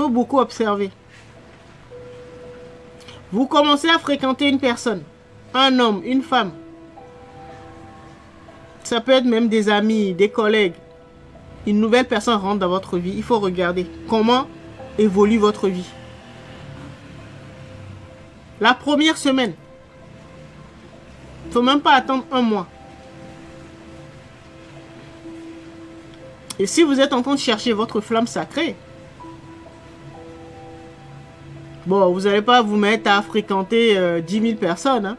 faut beaucoup observer. Vous commencez à fréquenter une personne, un homme, une femme. Ça peut être même des amis, des collègues. Une nouvelle personne rentre dans votre vie. Il faut regarder comment évolue votre vie. La première semaine. Il ne faut même pas attendre un mois. Et si vous êtes en train de chercher votre flamme sacrée, bon, vous n'allez pas vous mettre à fréquenter 10 000 personnes. Hein.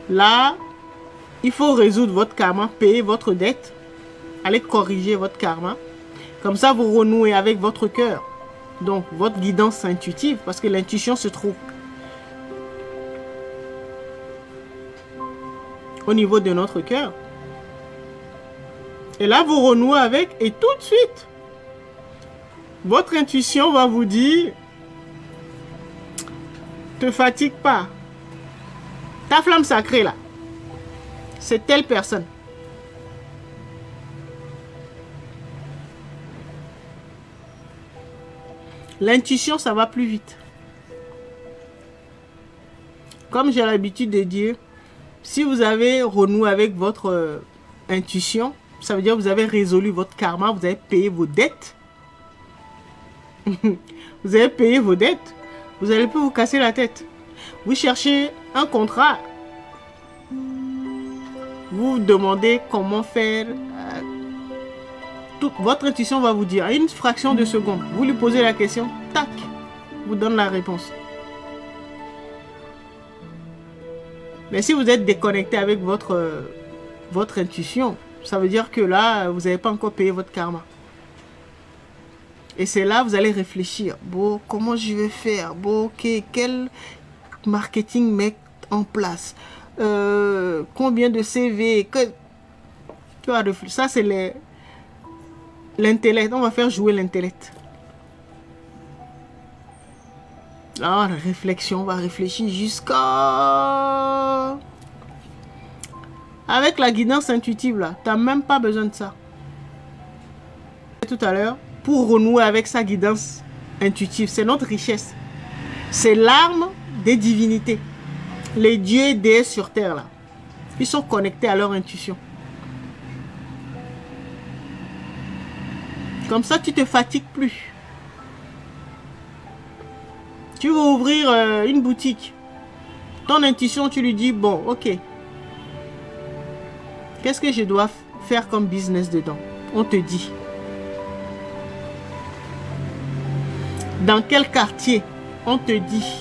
Là, il faut résoudre votre karma, payer votre dette, aller corriger votre karma. Comme ça, vous renouez avec votre cœur. Donc, votre guidance intuitive, parce que l'intuition se trouve au niveau de notre cœur. Et là, vous renouez avec, et tout de suite, votre intuition va vous dire, te fatigue pas. Ta flamme sacrée là, c'est telle personne. L'intuition, ça va plus vite. Comme j'ai l'habitude de dire, si vous avez renoué avec votre intuition, ça veut dire que vous avez résolu votre karma, vous avez payé vos dettes. Vous avez payé vos dettes. Vous n'allez plus vous casser la tête. Vous cherchez un contrat. Vous vous demandez comment faire. Votre intuition va vous dire, à une fraction de seconde, vous lui posez la question, tac, vous donne la réponse. Mais si vous êtes déconnecté avec votre intuition, ça veut dire que là, vous n'avez pas encore payé votre karma. Et c'est là, vous allez réfléchir. Bon, comment je vais faire? Bon, ok, quel marketing mettre en place? Combien de CV? Tu vas réfléchir. Ça, c'est l'intellect. On va faire jouer l'intellect. Là, la réflexion, on va réfléchir jusqu'à... Avec la guidance intuitive, là, tu n'as même pas besoin de ça. Tout à l'heure, pour renouer avec sa guidance intuitive, c'est notre richesse. C'est l'arme des divinités. Les dieux et déesses sur terre, là, ils sont connectés à leur intuition. Comme ça, tu ne te fatigues plus. Tu veux ouvrir une boutique. Ton intuition, tu lui dis, bon, ok. Qu'est-ce que je dois faire comme business dedans? On te dit. Dans quel quartier? On te dit.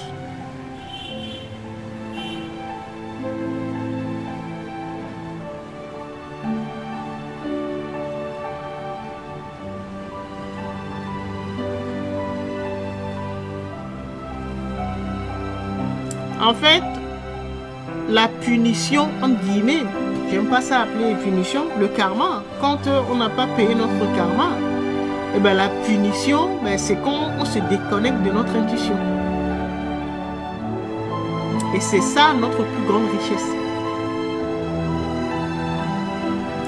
En fait, la punition, entre guillemets, j'aime pas ça appeler punition, le karma, quand on n'a pas payé notre karma, et ben la punition, ben, c'est quand on se déconnecte de notre intuition. Et c'est ça notre plus grande richesse.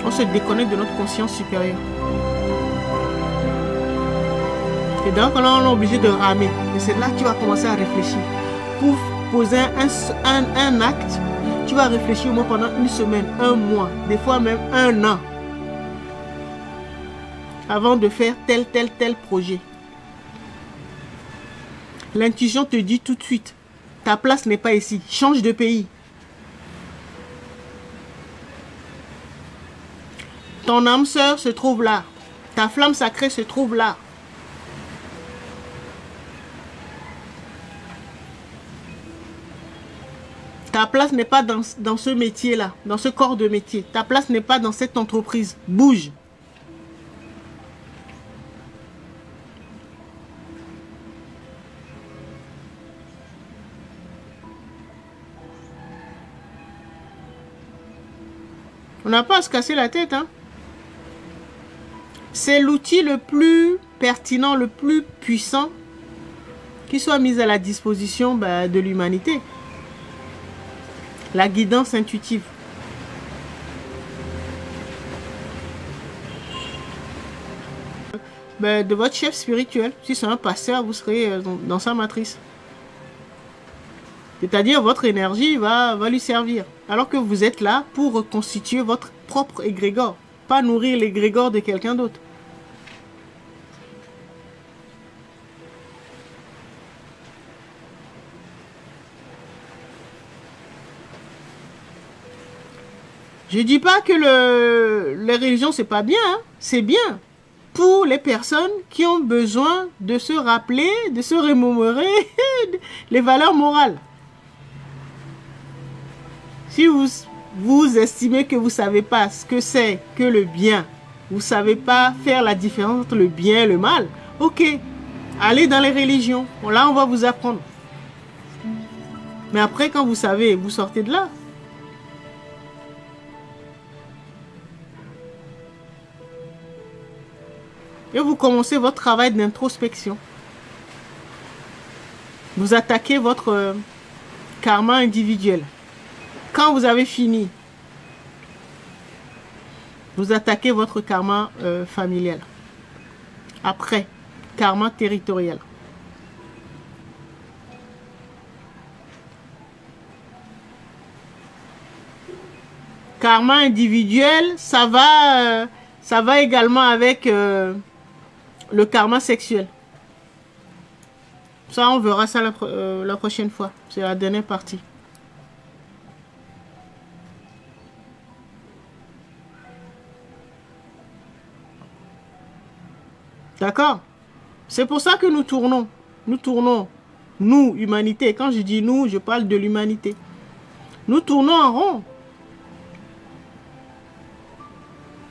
On se déconnecte de notre conscience supérieure. Et donc là, on est obligé de ramer. Et c'est là que tu vas commencer à réfléchir. Pour poser un acte, tu vas réfléchir au moins pendant une semaine, un mois, des fois même un an, avant de faire tel projet. L'intuition te dit tout de suite, ta place n'est pas ici, change de pays. Ton âme sœur se trouve là, ta flamme sacrée se trouve là. Ta place n'est pas dans ce métier-là, dans ce corps de métier. Ta place n'est pas dans cette entreprise. Bouge. On n'a pas à se casser la tête, hein. C'est l'outil le plus pertinent, le plus puissant qui soit mis à la disposition de l'humanité. La guidance intuitive. de votre chef spirituel. Si c'est un pasteur, vous serez dans sa matrice. C'est-à-dire, votre énergie va lui servir. Alors que vous êtes là pour reconstituer votre propre égrégore. Pas nourrir l'égrégore de quelqu'un d'autre. Je dis pas que les religions, c'est pas bien. Hein? C'est bien pour les personnes qui ont besoin de se rappeler, de se remémorer les valeurs morales. Si vous estimez que vous ne savez pas ce que c'est que le bien, vous ne savez pas faire la différence entre le bien et le mal, ok, allez dans les religions. Là, on va vous apprendre. Mais après, quand vous savez, vous sortez de là. Et vous commencez votre travail d'introspection. Vous attaquez votre karma individuel. Quand vous avez fini, vous attaquez votre karma familial. Après, karma territorial. Karma individuel, ça va également avec le karma sexuel. Ça, on verra ça la prochaine fois. C'est la dernière partie. D'accord? C'est pour ça que nous tournons. Nous tournons. Nous, humanité. Quand je dis nous, je parle de l'humanité. Nous tournons en rond.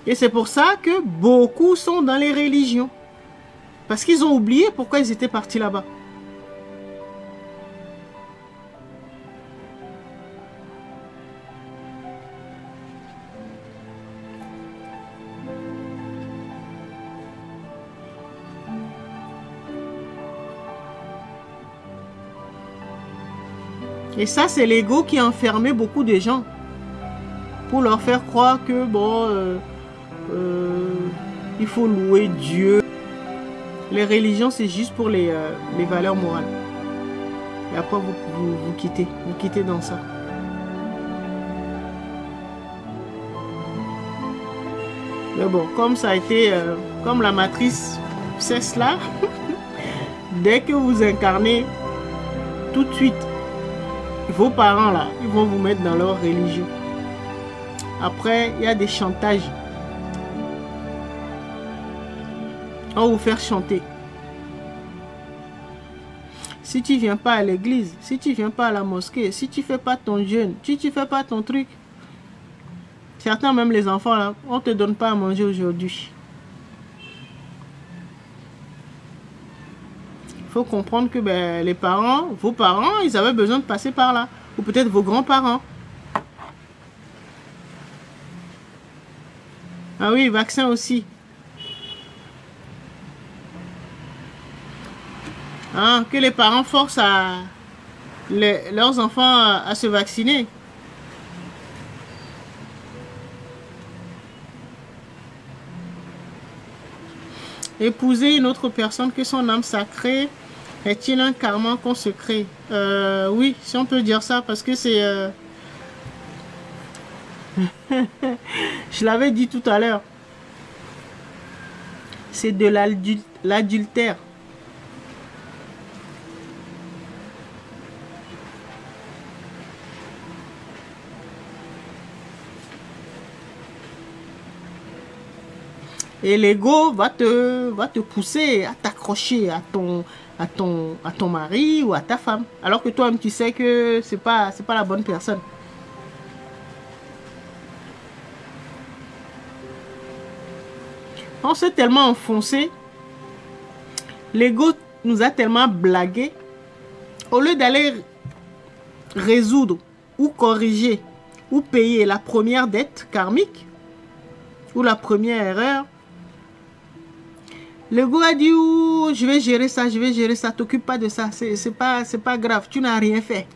Et c'est pour ça que beaucoup sont dans les religions. Parce qu'ils ont oublié pourquoi ils étaient partis là-bas. Et ça, c'est l'ego qui a enfermé beaucoup de gens. Pour leur faire croire que, bon, il faut louer Dieu. Les religions, c'est juste pour les valeurs morales. Et après, vous quittez. Vous quittez dans ça. Mais bon, comme ça a été... comme la matrice, c'est cela. Dès que vous incarnez, tout de suite, vos parents, là, ils vont vous mettre dans leur religion. Après, il y a des chantages. On va vous faire chanter. Si tu ne viens pas à l'église, si tu ne viens pas à la mosquée, si tu ne fais pas ton jeûne, si tu ne fais pas ton truc. Certains, même les enfants, là, on ne te donne pas à manger aujourd'hui. Il faut comprendre que ben, les parents, vos parents, ils avaient besoin de passer par là. Ou peut-être vos grands-parents. Ah oui, vaccin aussi. Hein, que les parents forcent leurs enfants à se vacciner. Épouser une autre personne que son âme sacrée est-il un karma qu'on se crée? Oui, si on peut dire ça, parce que c'est... Je l'avais dit tout à l'heure. C'est de l'adultère. Et l'ego va te pousser à t'accrocher à ton mari ou à ta femme. Alors que toi-même, tu sais que c'est pas la bonne personne. On s'est tellement enfoncé. L'ego nous a tellement blagué. Au lieu d'aller résoudre ou corriger ou payer la première dette karmique ou la première erreur, l'ego a dit, oh, je vais gérer ça, t'occupe pas de ça, c'est pas grave, tu n'as rien fait.